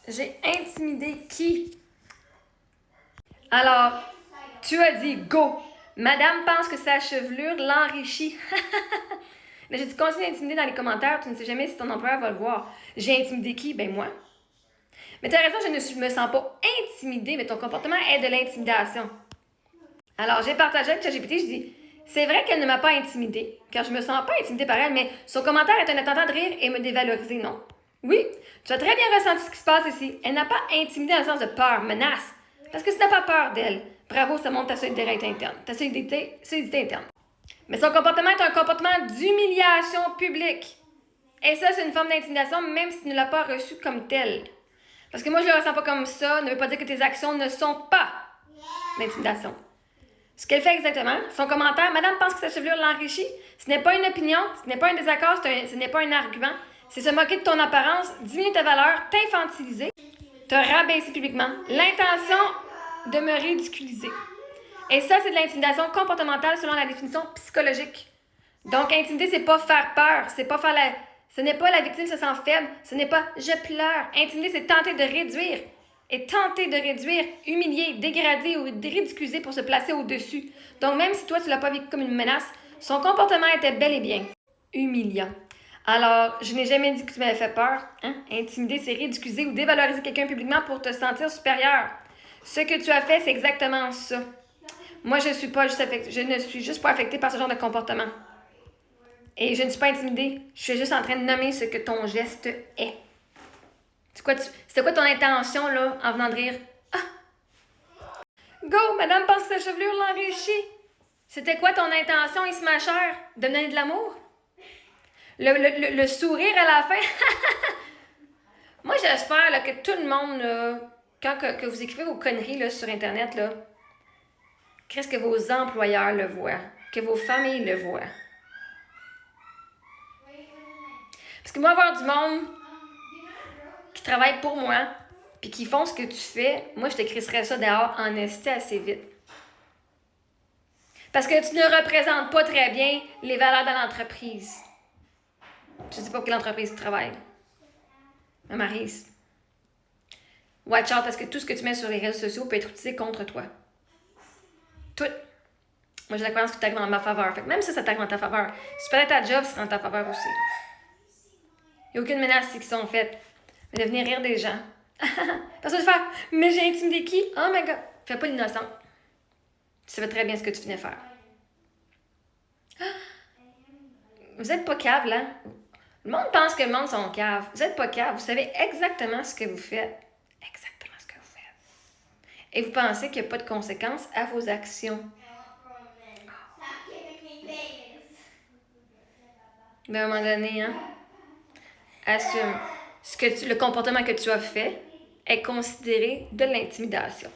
J'ai intimidé qui? Alors, tu as dit go. Madame pense que sa chevelure l'enrichit. Mais j'ai dit continue d'intimider dans les commentaires, tu ne sais jamais si ton employeur va le voir. J'ai intimidé qui? Ben moi. Mais t'as raison, je ne me sens pas intimidée, mais ton comportement est de l'intimidation. Alors, j'ai partagé avec ChatGPT, je dis c'est vrai qu'elle ne m'a pas intimidée, car je me sens pas intimidée par elle, mais son commentaire est un attentat de rire et me dévaloriser, non? Oui, tu as très bien ressenti ce qui se passe ici. Elle n'a pas intimidé dans le sens de peur, menace. Parce que si t'as pas peur d'elle, bravo, ça montre ta solidité interne, ta solidité interne. Mais son comportement est un comportement d'humiliation publique. Et ça, c'est une forme d'intimidation, même si tu ne l'as pas reçu comme telle. Parce que moi, je ne le ressens pas comme ça, ne veut pas dire que tes actions ne sont pas d'intimidation. Ce qu'elle fait exactement, son commentaire, Madame pense que sa chevelure l'enrichit, ce n'est pas une opinion, ce n'est pas un désaccord, ce n'est pas un argument, c'est se moquer de ton apparence, diminuer ta valeur, t'infantiliser, te rabaisser publiquement, l'intention de me ridiculiser. Et ça, c'est de l'intimidation comportementale selon la définition psychologique. Donc, intimider, c'est pas faire peur, c'est pas faire la... Ce n'est pas la victime se sent faible, ce n'est pas je pleure. Intimider, c'est tenter de réduire. Et tenter de réduire, humilier, dégrader ou ridiculiser pour se placer au-dessus. Donc, même si toi, tu l'as pas vécu comme une menace, son comportement était bel et bien humiliant. Alors, je n'ai jamais dit que tu m'avais fait peur. Hein? Intimider, c'est ridiculiser ou dévaloriser quelqu'un publiquement pour te sentir supérieur. Ce que tu as fait, c'est exactement ça. Moi, je ne suis juste pas affectée par ce genre de comportement. Et je ne suis pas intimidée. Je suis juste en train de nommer ce que ton geste est. C'était quoi ton intention, là, en venant de rire? Ah! Go! Madame pense que sa chevelure l'enrichit. C'était quoi ton intention, il se ma chère? De me donner de l'amour? Le sourire à la fin? Moi, j'espère là, que tout le monde, là, que vous écrivez vos conneries là, sur Internet, là, qu'est-ce que vos employeurs le voient? Que vos familles le voient? Parce que moi, avoir du monde qui travaillent pour moi, puis qui font ce que tu fais, moi, je te crisserais ça dehors en esti assez vite. Parce que tu ne représentes pas très bien les valeurs de l'entreprise. Je ne sais pas pour quelle entreprise tu travailles. Mais Maryse, watch out, parce que tout ce que tu mets sur les réseaux sociaux peut être utilisé contre toi. Tout. Moi, j'ai la croyance que tu t'arrives dans ma faveur. Fait que même si ça t'arrive dans ta faveur, si tu perds ta job, c'est dans ta faveur aussi. Il n'y a aucune menace qui sont faites. Mais de venir rire des gens. Parce que tu fais, mais j'ai intimidé qui? Oh my god. Fais pas l'innocent. Tu savais très bien ce que tu venais faire. Vous êtes pas cave, là. Le monde pense que le monde sont caves. Vous êtes pas cave. Vous savez exactement ce que vous faites. Exactement ce que vous faites. Et vous pensez qu'il n'y a pas de conséquences à vos actions. Mais à un moment donné, hein, assume. Le comportement que tu as fait est considéré de l'intimidation.